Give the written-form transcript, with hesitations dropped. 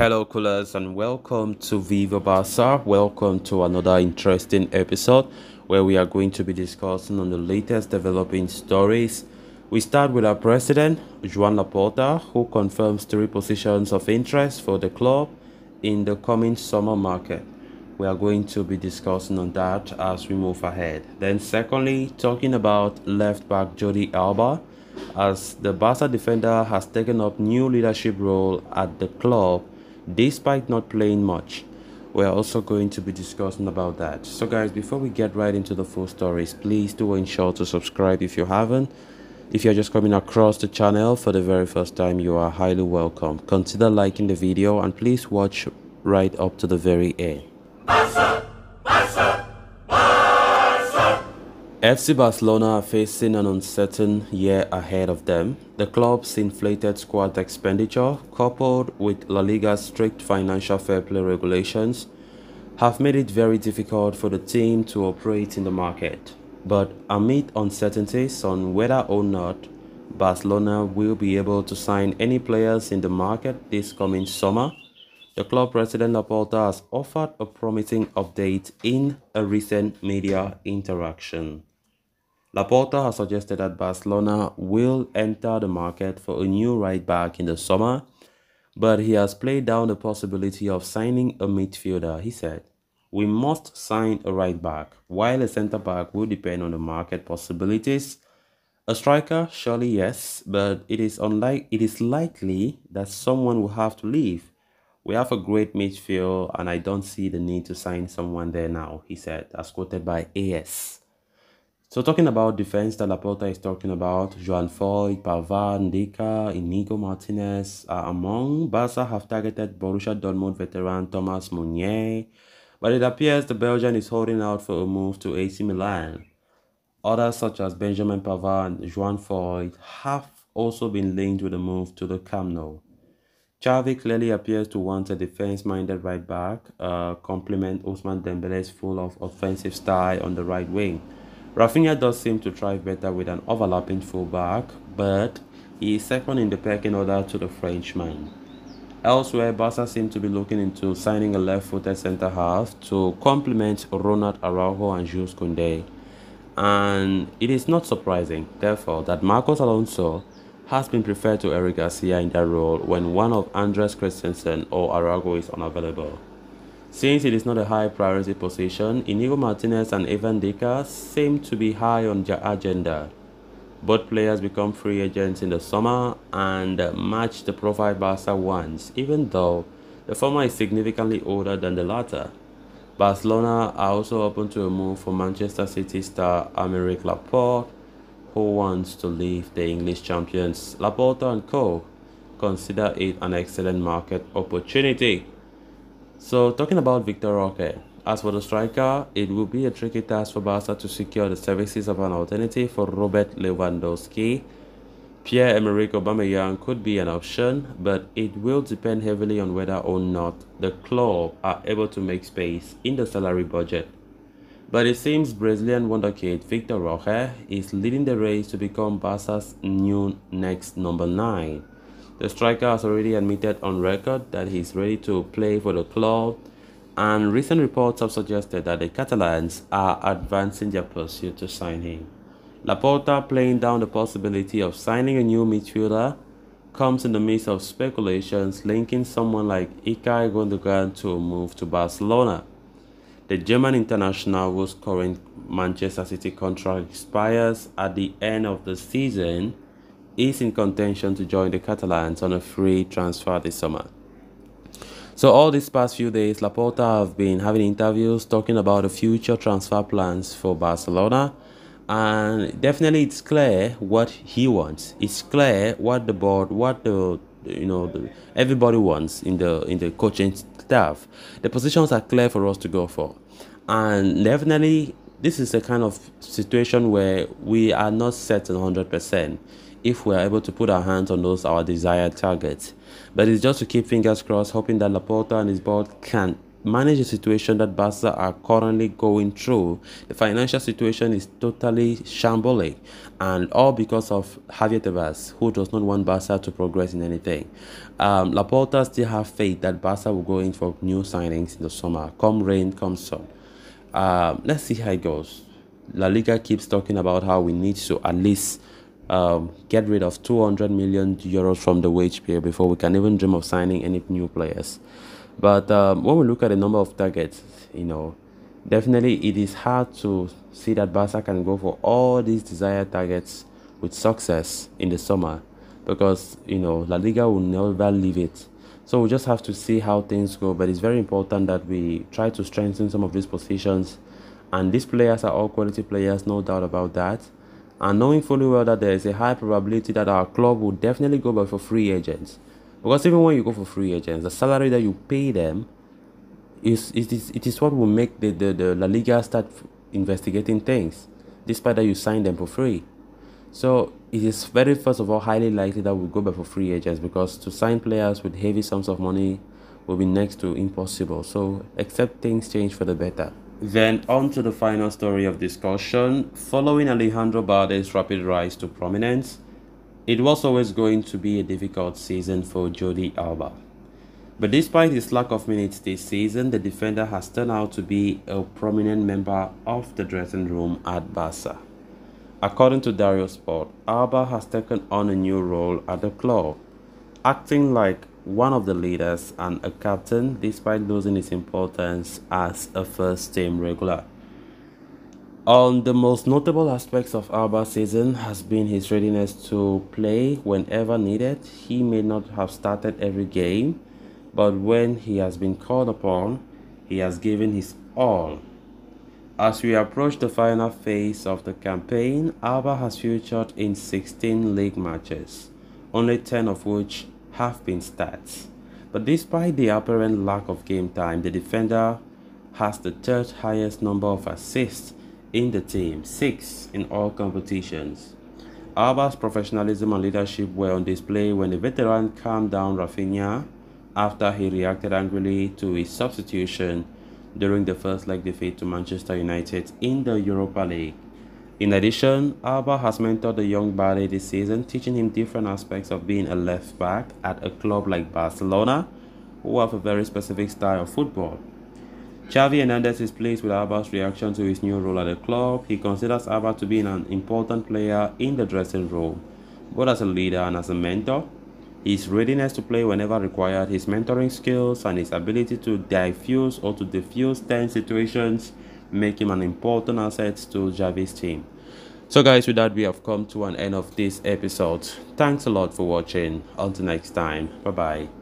Hello, coolers, and welcome to Viva Barca. Welcome to another interesting episode where we are going to be discussing on the latest developing stories. We start with our president, Joan Laporta, who confirms three positions of interest for the club in the coming summer market. We are going to be discussing on that as we move ahead. Then secondly, talking about left back Jordi Alba, as the Barca defender has taken up new leadership role at the club despite not playing much. We're also going to be discussing about that. So guys, before we get right into the full stories, please do ensure to subscribe if you haven't. If you're just coming across the channel for the very first time, you are highly welcome. Consider liking the video and please watch right up to the very end. FC Barcelona are facing an uncertain year ahead of them. The club's inflated squad expenditure, coupled with La Liga's strict financial fair play regulations, have made it very difficult for the team to operate in the market. But amid uncertainties on whether or not Barcelona will be able to sign any players in the market this coming summer, the club president Laporta has offered a promising update in a recent media interaction. Laporta has suggested that Barcelona will enter the market for a new right back in the summer, but he has played down the possibility of signing a midfielder. He said, "We must sign a right back, while a centre back will depend on the market possibilities. A striker, surely yes, but it is likely that someone will have to leave. We have a great midfield and I don't see the need to sign someone there now," he said, as quoted by AS. So talking about defense that Laporta is talking about, Joan Foyth, Pavard, Ndika, Inigo Martinez are among. Barca have targeted Borussia Dortmund veteran Thomas Meunier, but it appears the Belgian is holding out for a move to AC Milan. Others such as Benjamin Pavard and Joan Foyth have also been linked with a move to the Camp Nou. Xavi clearly appears to want a defense-minded right back, complement Ousmane Dembele's full of offensive style on the right wing. Rafinha does seem to thrive better with an overlapping fullback, but he is second in the pecking order to the Frenchman. Elsewhere, Barca seem to be looking into signing a left-footed centre-half to complement Ronald Araujo and Jules Koundé. And it is not surprising, therefore, that Marcos Alonso has been preferred to Eric Garcia in that role when one of Andres Christensen or Araujo is unavailable. Since it is not a high priority position, Inigo Martinez and Evan Ndika seem to be high on their agenda. Both players become free agents in the summer and match the profile Barca wants, even though the former is significantly older than the latter. Barcelona are also open to a move for Manchester City star Aymeric Laporte, who wants to leave the English champions. Laporta and co. consider it an excellent market opportunity. So talking about Victor Roque, as for the striker, it will be a tricky task for Barca to secure the services of an alternative for Robert Lewandowski. Pierre-Emerick Aubameyang could be an option, but it will depend heavily on whether or not the club are able to make space in the salary budget. But it seems Brazilian wonderkid Victor Roque is leading the race to become Barca's new next number 9. The striker has already admitted on record that he is ready to play for the club, and recent reports have suggested that the Catalans are advancing their pursuit to sign him. Laporta playing down the possibility of signing a new midfielder comes in the midst of speculations linking someone like Ilkay Gundogan to a move to Barcelona. The German international, whose current Manchester City contract expires at the end of the season, is in contention to join the Catalans on a free transfer this summer. So all these past few days, Laporta have been having interviews talking about the future transfer plans for Barcelona, and definitely it's clear what he wants. It's clear what the board, what everybody wants in the coaching staff. The positions are clear for us to go for, and definitely this is a kind of situation where we are not certain 100% if we are able to put our hands on those our desired targets. But it's just to keep fingers crossed, hoping that Laporta and his board can manage the situation that Barca are currently going through. The financial situation is totally shambolic, and all because of Javier Tebas, who does not want Barca to progress in anything. Laporta still have faith that Barca will go in for new signings in the summer, come rain, come sun. Let's see how it goes. La Liga keeps talking about how we need to at least get rid of 200 million euros from the wage bill before we can even dream of signing any new players. But when we look at the number of targets, definitely it is hard to see that Barca can go for all these desired targets with success in the summer, because La Liga will never leave it. So we just have to see how things go. But it's very important that we try to strengthen some of these positions, and these players are all quality players, no doubt about that. And knowing fully well that there is a high probability that our club will definitely go back for free agents. Because even when you go for free agents, the salary that you pay them it is what will make the La Liga start investigating things, despite that you sign them for free. So it is very, first of all, highly likely that we'll go back for free agents, because to sign players with heavy sums of money will be next to impossible. So except things change for the better. Then on to the final story of discussion. Following Alejandro Balde's rapid rise to prominence, it was always going to be a difficult season for Jordi Alba. But despite his lack of minutes this season, the defender has turned out to be a prominent member of the dressing room at Barca. According to Dario Sport, Alba has taken on a new role at the club, acting like one of the leaders and a captain, despite losing his importance as a first-team regular. The most notable aspects of Alba's season has been his readiness to play whenever needed. He may not have started every game, but when he has been called upon, he has given his all. As we approach the final phase of the campaign, Alba has featured in 16 league matches, only 10 of which have been stats. But despite the apparent lack of game time, the defender has the third highest number of assists in the team, 6 in all competitions. Alba's professionalism and leadership were on display when the veteran calmed down Rafinha after he reacted angrily to his substitution during the first leg defeat to Manchester United in the Europa League. In addition, Alba has mentored the young Balde this season, teaching him different aspects of being a left back at a club like Barcelona, who have a very specific style of football. Xavi Hernandez is pleased with Alba's reaction to his new role at the club. He considers Alba to be an important player in the dressing room, both as a leader and as a mentor. His readiness to play whenever required, his mentoring skills, and his ability to diffuse tense situations make him an important asset to Xavi's team. So guys, with that, we have come to an end of this episode. Thanks a lot for watching. Until next time, bye bye.